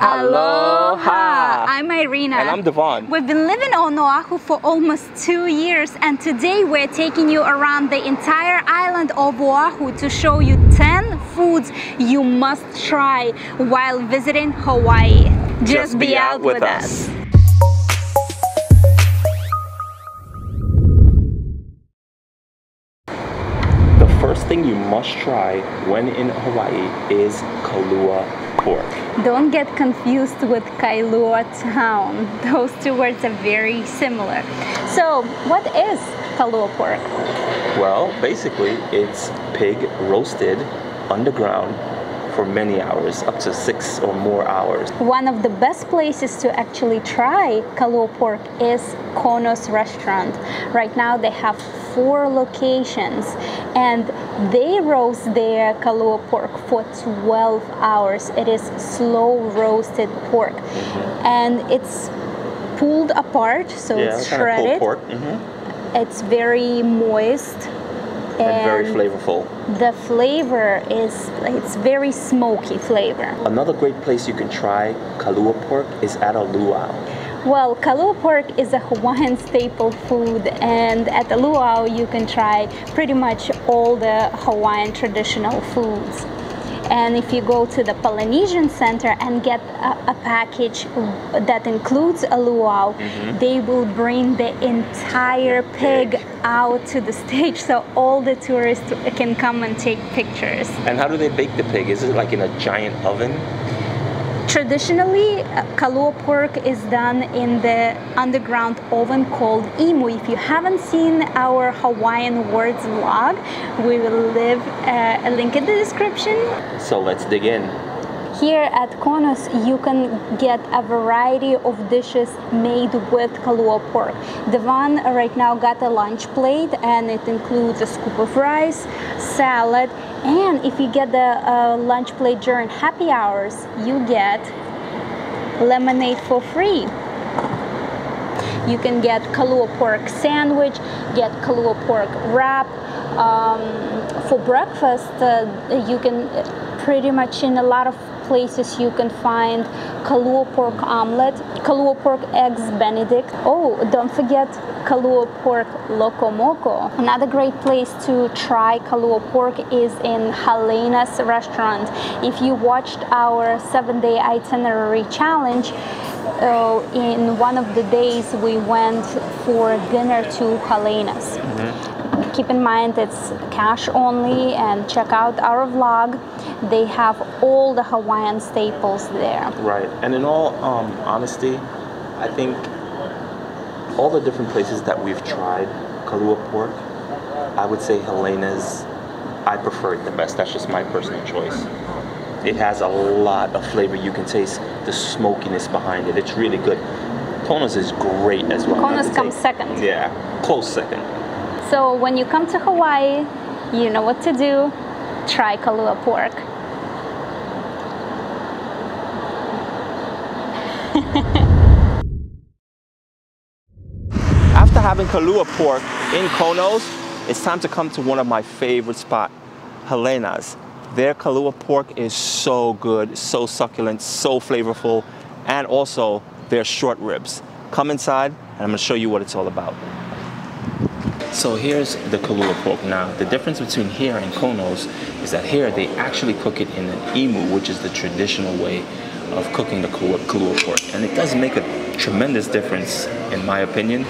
Aloha! I'm Irina. And I'm Devon. We've been living on Oahu for almost 2 years, and today we're taking you around the entire island of Oahu to show you 10 foods you must try while visiting Hawaii. Just be out with us. The first thing you must try when in Hawaii is kalua pork. Don't get confused with Kailua Town. Those two words are very similar. So, what is kalua pork? Well, basically, it's pig roasted underground for many hours, up to 6 or more hours. One of the best places to actually try kalua pork is Ono's restaurant. Right now they have 4 locations and they roast their kalua pork for 12 hours. It is slow roasted pork and it's pulled apart, so it's shredded. Pork. It's very moist. And very flavorful. The flavor it's very smoky flavor. Another great place you can try kalua pork is at a luau. Well, kalua pork is a Hawaiian staple food, and at the luau you can try pretty much all the Hawaiian traditional foods. And if you go to the Polynesian Center and get a package that includes a luau, they will bring the entire pig out to the stage so all the tourists can come and take pictures. And how do they bake the pig? Is it like in a giant oven? Traditionally, kalua pork is done in the underground oven called imu. If you haven't seen our Hawaiian words vlog, we will leave a link in the description. So let's dig in. Here at Ono's, you can get a variety of dishes made with kalua pork. Devon right now got a lunch plate, and it includes a scoop of rice, salad, and if you get the lunch plate during happy hours, you get lemonade for free. You can get kalua pork sandwich, get kalua pork wrap. For breakfast, you can pretty much in a lot of places you can find kalua pork omelet, kalua pork eggs benedict. Oh, don't forget kalua pork Loco Moco. Another great place to try kalua pork is in Helena's restaurant. If you watched our 7-day itinerary challenge, in one of the days we went for dinner to Helena's. Keep in mind it's cash only, and check out our vlog. They have all the Hawaiian staples there. Right, and in all honesty, I think all the different places that we've tried kalua pork, I would say Helena's, I prefer it the best. That's just my personal choice. It has a lot of flavor. You can taste the smokiness behind it. It's really good. Ono's is great as well. Ono's comes second. Yeah, close second. So when you come to Hawaii, you know what to do. Try kalua pork. After having kalua pork in Ono's, it's time to come to one of my favorite spots, Helena's. Their kalua pork is so good, so succulent, so flavorful, and also their short ribs. Come inside and I'm gonna show you what it's all about. So here's the kalua pork. Now, the difference between here and Ono's is that here they actually cook it in an imu, which is the traditional way of cooking the kalua pork. And it does make a tremendous difference, in my opinion,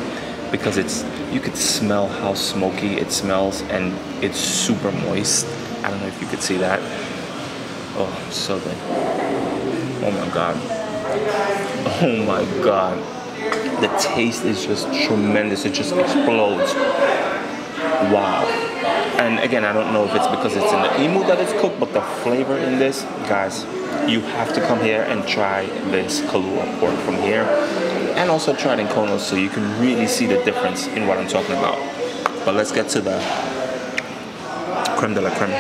because you could smell how smoky it smells, and it's super moist. I don't know if you could see that. Oh, so good. Oh my God. Oh my God. The taste is just tremendous. It just explodes. Wow. And again, I don't know if it's because it's in the imu that it's cooked, but the flavor in this, guys, you have to come here and try this kalua pork from here. And also try it in Ono's so you can really see the difference in what I'm talking about. But let's get to the creme de la creme.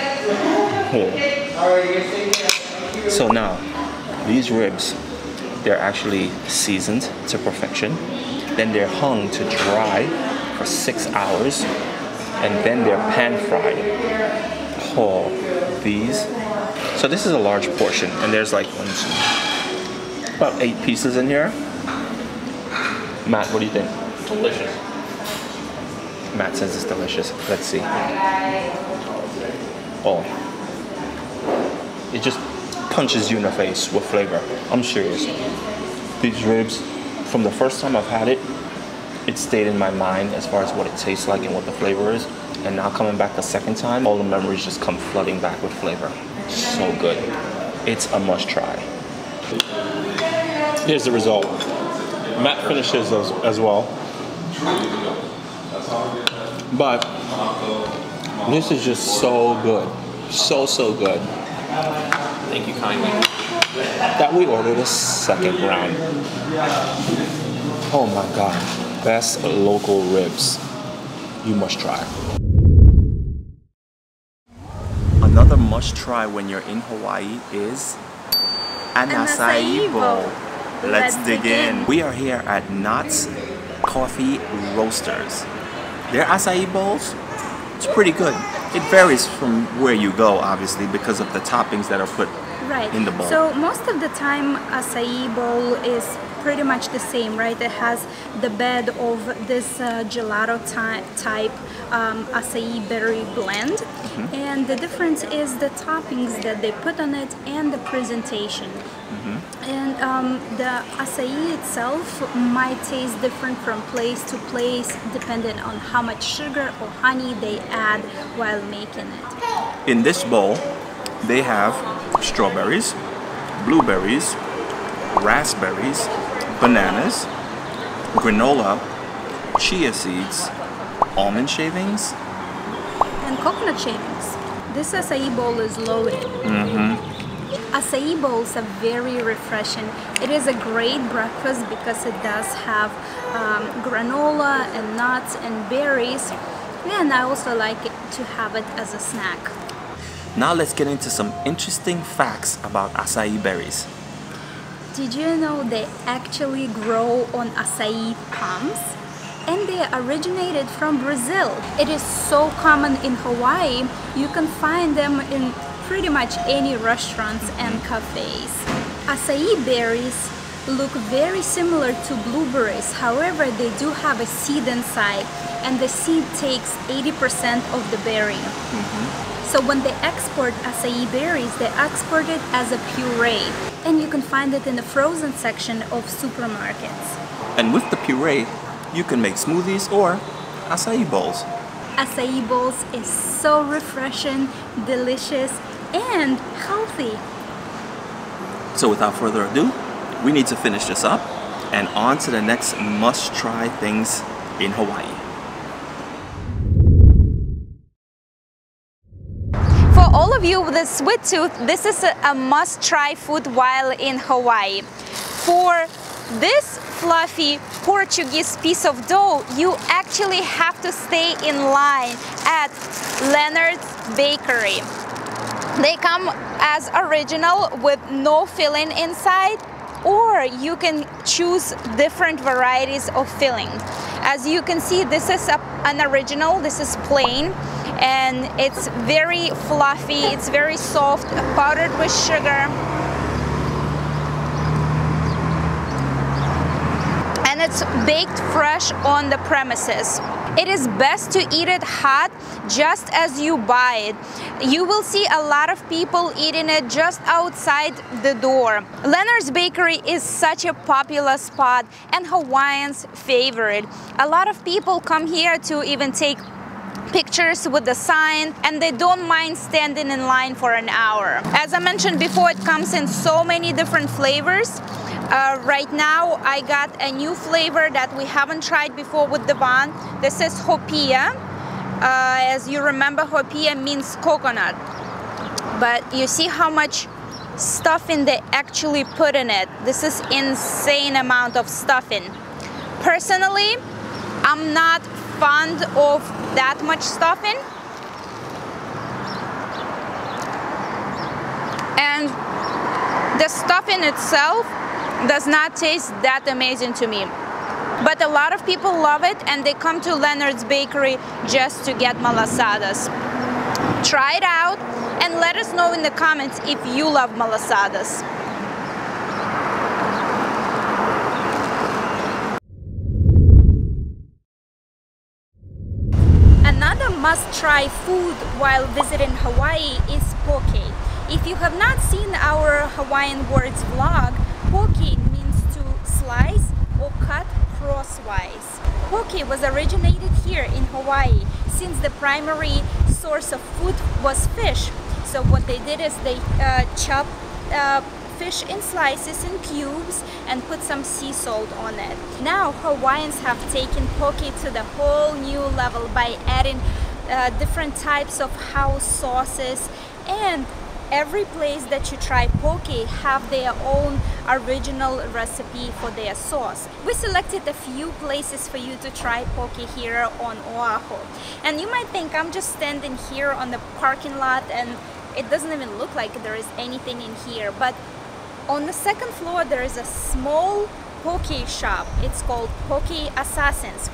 Oh. So now, these ribs, they're actually seasoned to perfection. Then they're hung to dry for 6 hours. And then they're pan fried. Oh, these. So this is a large portion. And there's like 1, 2, About 8 pieces in here. Matt, what do you think? Delicious. Matt says it's delicious. Let's see. Oh. It just punches you in the face with flavor. I'm serious. These ribs, from the first time I've had it, it stayed in my mind as far as what it tastes like and what the flavor is. And now coming back the second time, all the memories just come flooding back with flavor. So good. It's a must try. Here's the result. Matt finishes as well. But this is just so good. So good. Thank you kindly. That we ordered a second round. Oh my God. Best local ribs. You must try. Another must try when you're in Hawaii is an acai bowl. Let's dig in. We are here at Knott's Coffee Roasters. Their acai bowls, it's pretty good. It varies from where you go, obviously, because of the toppings that are put in the bowl. So most of the time, acai bowl is pretty much the same, right? It has the bed of this gelato type acai berry blend, and the difference is the toppings that they put on it and the presentation. And the acai itself might taste different from place to place depending on how much sugar or honey they add while making it. In this bowl, they have strawberries, blueberries, raspberries, bananas, granola, chia seeds, almond shavings, and coconut shavings. This acai bowl is loaded. Acai bowls are very refreshing. It is a great breakfast because it does have granola and nuts and berries, and I also like it to have it as a snack. Now let's get into some interesting facts about acai berries. Did you know they actually grow on acai palms? And they originated from Brazil. It is so common in Hawaii, you can find them in pretty much any restaurants and cafes. Acai berries look very similar to blueberries, however they do have a seed inside, and the seed takes 80% of the berry. So when they export acai berries, they export it as a puree, and you can find it in the frozen section of supermarkets. And with the puree, you can make smoothies or acai bowls. Acai bowls is so refreshing, delicious, and healthy. So without further ado, we need to finish this up and on to the next must-try things in Hawaii. For all of you with a sweet tooth, this is a must-try food while in Hawaii. For this fluffy Portuguese piece of dough, you actually have to stay in line at Leonards Bakery. They come as original with no filling inside, or you can choose different varieties of filling. As you can see, this is an original, this is plain, and it's very fluffy, it's very soft, powdered with sugar. And it's baked fresh on the premises. It is best to eat it hot just as you buy it. You will see a lot of people eating it just outside the door. Leonard's Bakery is such a popular spot and Hawaiians' favorite. A lot of people come here to even take pictures with the sign, and they don't mind standing in line for an hour. As I mentioned before, it comes in so many different flavors. Right now I got a new flavor that we haven't tried before with the bun. This is hopia. As you remember, hopia means coconut. But you see how much stuffing they actually put in it. This is insane amount of stuffing. Personally, I'm not fond of that much stuffing. And the stuffing itself does not taste that amazing to me. But a lot of people love it and they come to Leonard's Bakery just to get malasadas. Try it out and let us know in the comments if you love malasadas. must-try food while visiting Hawaii is poke. If you have not seen our Hawaiian words vlog, poke means to slice or cut crosswise. Poke was originated here in Hawaii since the primary source of food was fish. So what they did is they chopped fish in slices and cubes and put some sea salt on it. Now Hawaiians have taken poke to the whole new level by adding different types of house sauces, and every place that you try poke have their own original recipe for their sauce. We selected a few places for you to try poke here on Oahu. And you might think I'm just standing here on the parking lot and it doesn't even look like there is anything in here, but on the second floor there is a small poke shop. It's called Ahi Assassins.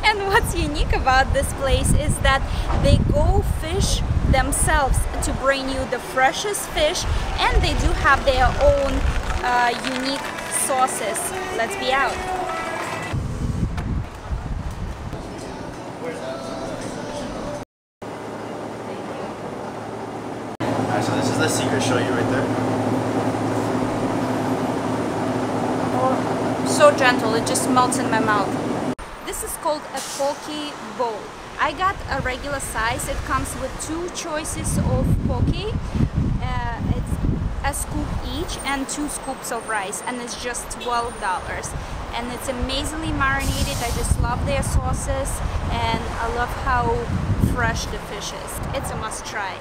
And what's unique about this place is that they go fish themselves to bring you the freshest fish, and they do have their own unique sauces. Let's be out. Alright, so this is the secret shoyu right there. Oh, so gentle, it just melts in my mouth. This is called a Acai Bowl. I got a regular size. It comes with 2 choices of poke. It's a scoop each and 2 scoops of rice, and it's just $12. And it's amazingly marinated. I just love their sauces, and I love how fresh the fish is. It's a must try.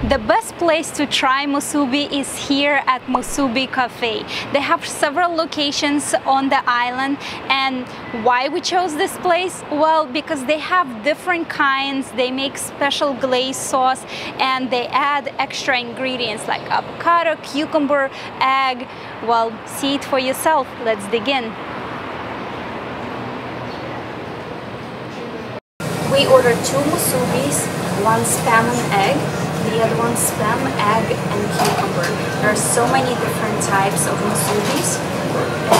The best place to try musubi is here at Musibi Cafe. They have several locations on the island, and why we chose this place? Well, because they have different kinds, they make special glaze sauce, and they add extra ingredients like avocado, cucumber, egg. Well, see it for yourself. Let's dig in. We ordered 2 musubis, 1 spam and egg. The other one spam, egg, and cucumber. There are so many different types of musubis,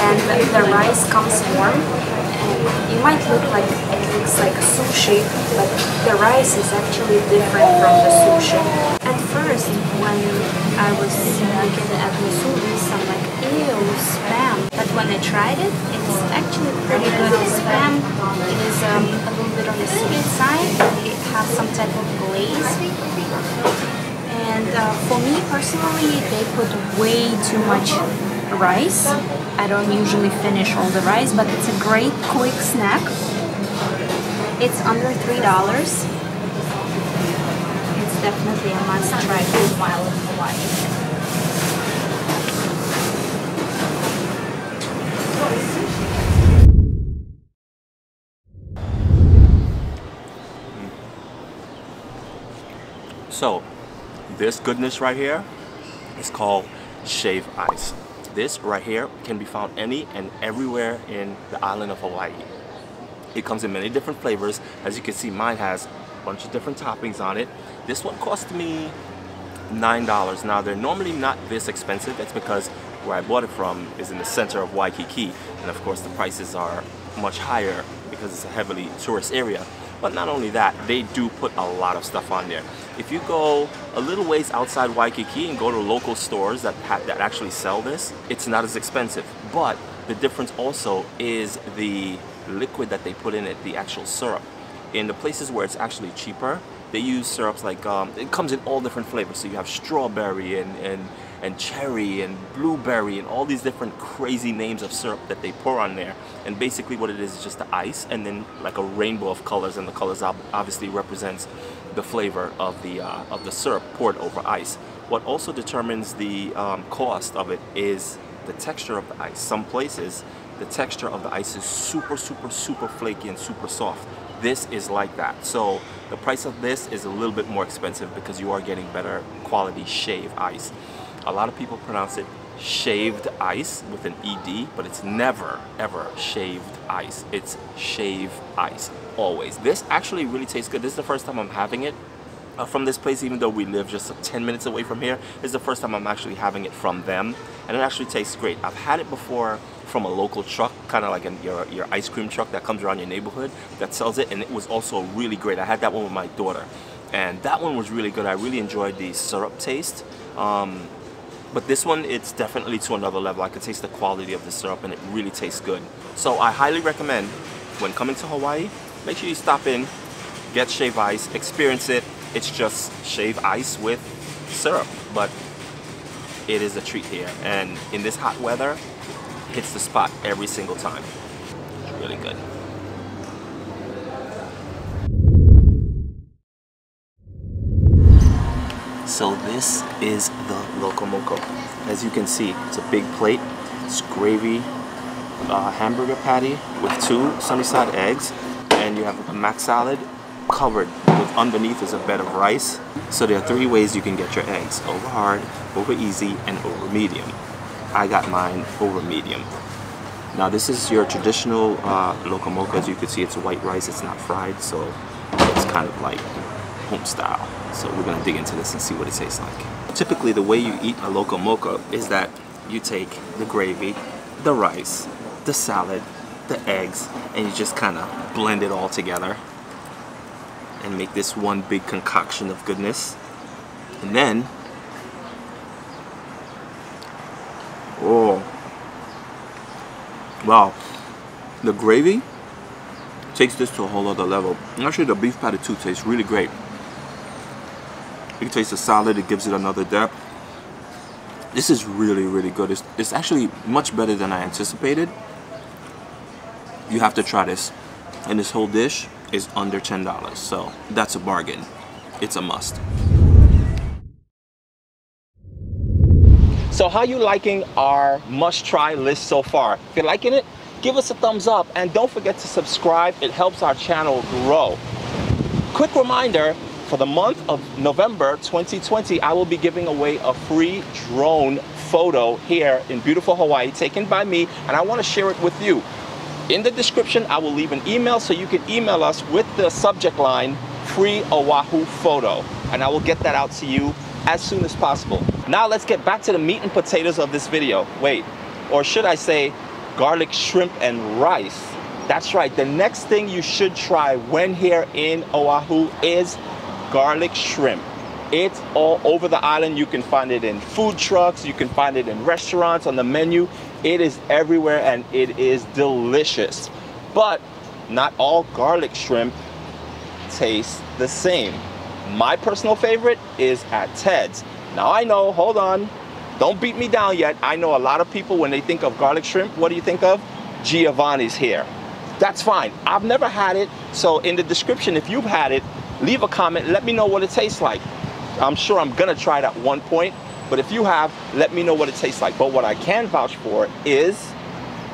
and the rice comes warm. And you might look like it looks like a sushi, but the rice is actually different from the sushi. At first, when I was looking at musubis, I'm like, ew, spam. But when I tried it, it's actually pretty good. The spam is a little bit on the sweet side. It has some type of glaze. And for me personally, they put way too much rice. I don't usually finish all the rice, but it's a great quick snack. It's under $3. It's definitely a must try food while in Hawaii. So, this goodness right here is called shaved ice. This right here can be found any and everywhere in the island of Hawaii. It comes in many different flavors. As you can see, mine has a bunch of different toppings on it. This one cost me $9. Now, they're normally not this expensive. It's because where I bought it from is in the center of Waikiki, and of course the prices are much higher because it's a heavily tourist area. But not only that, they do put a lot of stuff on there. If you go a little ways outside Waikiki and go to local stores that actually sell this, it's not as expensive. But the difference also is the liquid that they put in it, the actual syrup. In the places where it's actually cheaper, they use syrups like, it comes in all different flavors. So you have strawberry and cherry and blueberry and all these different crazy names of syrup that they pour on there. And basically what it is just the ice and then like a rainbow of colors, and the colors obviously represents the flavor of the syrup poured over ice. What also determines the cost of it is the texture of the ice. Some places the texture of the ice is super flaky and super soft. This is like that. So the price of this is a little bit more expensive because you are getting better quality shaved ice. A lot of people pronounce it shaved ice with an ED, but it's never ever shaved ice. It's shave ice, always. This actually really tastes good. This is the first time I'm having it, from this place, even though we live just 10 minutes away from here. This is the first time I'm actually having it from them, and it actually tastes great. I've had it before from a local truck, kind of like your ice cream truck that comes around your neighborhood that sells it, and it was also really great. I had that one with my daughter, and that one was really good. I really enjoyed the syrup taste. But this one, it's definitely to another level. I can taste the quality of the syrup, and it really tastes good. So I highly recommend, when coming to Hawaii, make sure you stop in, get shaved ice, experience it. It's just shaved ice with syrup, but it is a treat here. And in this hot weather, it hits the spot every single time. It's really good. So this is the Loco Moco. As you can see, it's a big plate. It's gravy, hamburger patty with 2 sunny side eggs, and you have a mac salad covered with underneath is a bed of rice. So there are 3 ways you can get your eggs: over hard, over easy, and over medium. I got mine over medium. Now this is your traditional Loco Moco. As you can see, it's white rice, it's not fried, so it's kind of like home style. So we're gonna dig into this and see what it tastes like. Typically the way you eat a Loco Moco is that you take the gravy, the rice, the salad, the eggs, and you just kind of blend it all together and make this one big concoction of goodness. And then, oh, wow, the gravy takes this to a whole other level. And actually the beef patty too tastes really great. You can taste the salad, it gives it another depth. This is really, really good. It's actually much better than I anticipated. You have to try this. And this whole dish is under $10, so that's a bargain. It's a must. So how you liking our must-try list so far? If you're liking it, give us a thumbs up, and don't forget to subscribe. It helps our channel grow. Quick reminder, for the month of November 2020, I will be giving away a free drone photo here in beautiful Hawaii, taken by me, and I want to share it with you. In the description, I will leave an email so you can email us with the subject line, free Oahu photo, and I will get that out to you as soon as possible. Now let's get back to the meat and potatoes of this video. Wait, or should I say garlic shrimp and rice. That's right, the next thing you should try when here in Oahu is garlic shrimp. It's all over the island. You can find it in food trucks, you can find it in restaurants, on the menu. It is everywhere and it is delicious. But not all garlic shrimp taste the same. My personal favorite is at Ted's. Now I know, hold on, don't beat me down yet. I know a lot of people, when they think of garlic shrimp, what do you think of? Giovanni's here. That's fine. I've never had it, so in the description, if you've had it, leave a comment, let me know what it tastes like. I'm sure I'm gonna try it at one point, but if you have, let me know what it tastes like. But what I can vouch for is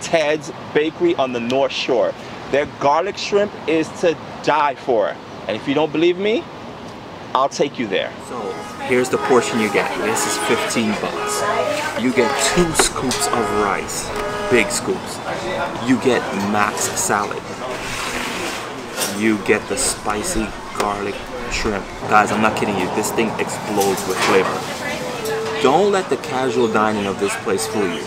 Ted's Bakery on the North Shore. Their garlic shrimp is to die for. And if you don't believe me, I'll take you there. So here's the portion you get. This is 15 bucks. You get 2 scoops of rice, big scoops. You get max salad. You get the spicy garlic shrimp. Guys, I'm not kidding you. This thing explodes with flavor. Don't let the casual dining of this place fool you.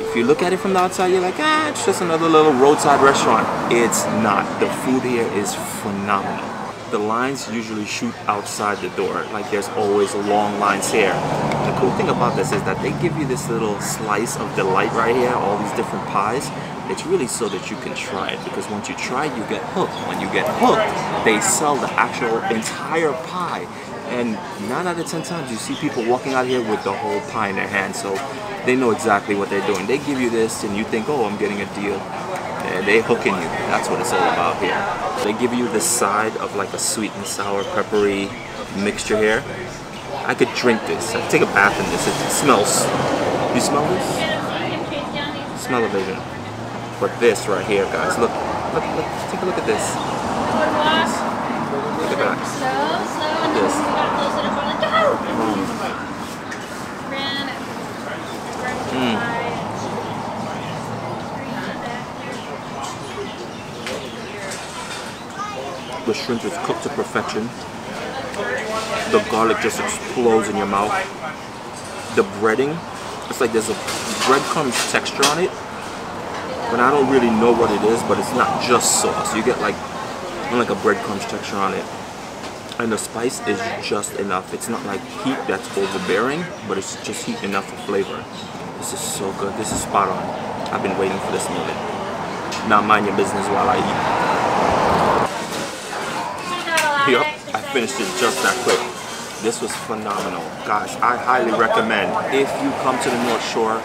If you look at it from the outside, you're like, ah, it's just another little roadside restaurant. It's not. The food here is phenomenal. The lines usually shoot outside the door. Like, there's always long lines here. The cool thing about this is that they give you this little slice of delight right here, all these different pies. It's really so that you can try it, because once you try it, you get hooked. When you get hooked, they sell the actual entire pie. And 9 out of 10 times you see people walking out here with the whole pie in their hand, so they know exactly what they're doing. They give you this and you think, oh, I'm getting a deal. And they're hooking you. That's what it's all about here. They give you the side of like a sweet and sour peppery mixture here. I could drink this. I could take a bath in this. It smells. You smell this? Smell of vision. But this right here, guys, look, take a look at this. Look at that. This. The shrimp is cooked to perfection. The garlic just explodes in your mouth. The breading, it's like there's a breadcrumbs texture on it, but I don't really know what it is, but it's not just sauce. You get like a breadcrumbs texture on it. And the spice is just enough. It's not like heat that's overbearing, but it's just heat enough for flavor. This is so good. This is spot on. I've been waiting for this moment. Now mind your business while I eat. Yup, I finished it just that quick. This was phenomenal. Guys, I highly recommend, if you come to the North Shore,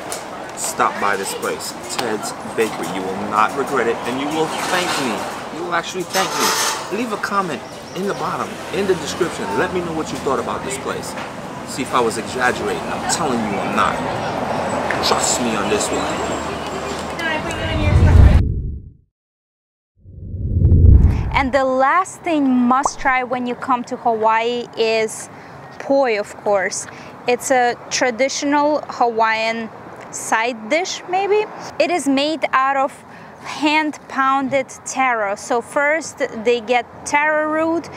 stop by this place, Ted's Bakery. You will not regret it, and you will thank me. You will actually thank me. Leave a comment in the bottom, in the description. Let me know what you thought about this place. See if I was exaggerating. I'm telling you I'm not. Trust me on this one. And the last thing must try when you come to Hawaii is poi, of course. It's a traditional Hawaiian side dish, maybe. It is made out of hand-pounded taro. So first they get taro root,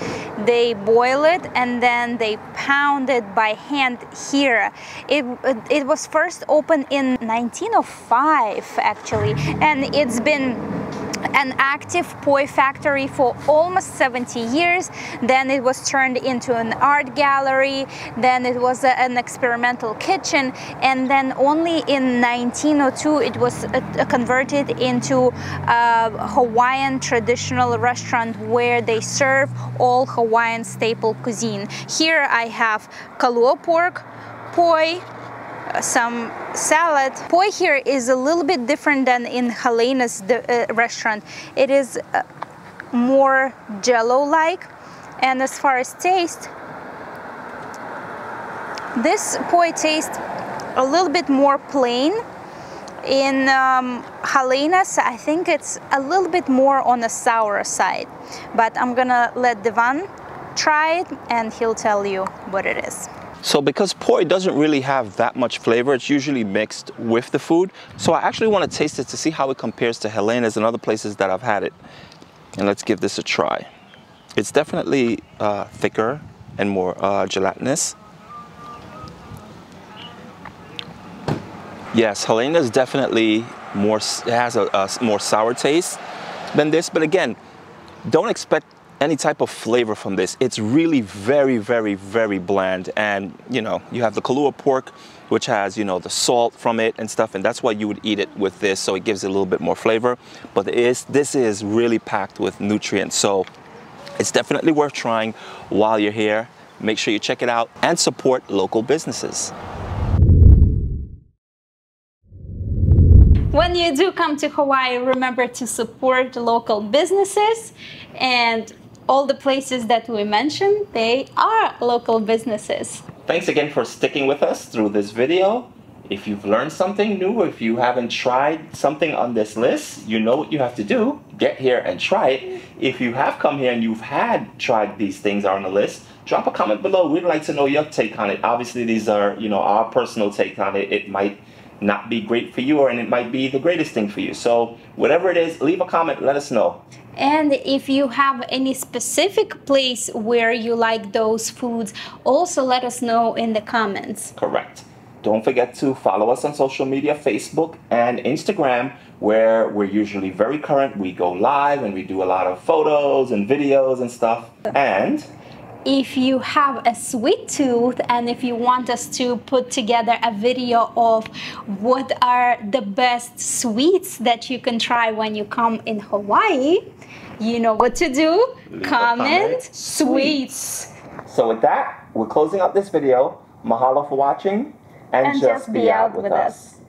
they boil it, and then they pound it by hand here. It was first opened in 1905, actually, and it's been an active Poi Factory for almost 70 years. Then it was turned into an art gallery, then it was an experimental kitchen, and then only in 1902 it was converted into a Hawaiian traditional restaurant where they serve all Hawaiian staple cuisine. Here I have kalua pork, poi, some salad. Poi here is a little bit different than in Helena's restaurant. It is more jello-like, and as far as taste, this poi tastes a little bit more plain. In Helena's, I think it's a little bit more on the sour side, but I'm gonna let Devan try it and he'll tell you what it is. So because poi doesn't really have that much flavor, it's usually mixed with the food. So I actually want to taste it to see how it compares to Helena's and other places that I've had it. And let's give this a try. It's definitely thicker and more gelatinous. Yes, Helena's definitely more, has a more sour taste than this. But again, don't expect any type of flavor from this. It's really very, very, very bland. And you know, you have the kalua pork, which has, you know, the salt from it and stuff, and that's why you would eat it with this, so it gives it a little bit more flavor. But this is really packed with nutrients, so it's definitely worth trying while you're here. Make sure you check it out and support local businesses. When you do come to Hawaii, remember to support local businesses, and all the places that we mentioned, they are local businesses. Thanks again for sticking with us through this video. If you've learned something new, or if you haven't tried something on this list, you know what you have to do. Get here and try it. If you have come here and you've tried these things on the list, drop a comment below. We'd like to know your take on it. Obviously, these are, you know, our personal take on it. It might not be great for you, and it might be the greatest thing for you. So whatever it is, leave a comment, let us know. And if you have any specific place where you like those foods, also let us know in the comments. Correct. Don't forget to follow us on social media, Facebook and Instagram, where we're usually very current. We go live and we do a lot of photos and videos and stuff. And if you have a sweet tooth and if you want us to put together a video of what are the best sweets that you can try when you come in Hawaii, you know what to do. Comment sweets. So with that, we're closing up this video. Mahalo for watching, and just be out with us.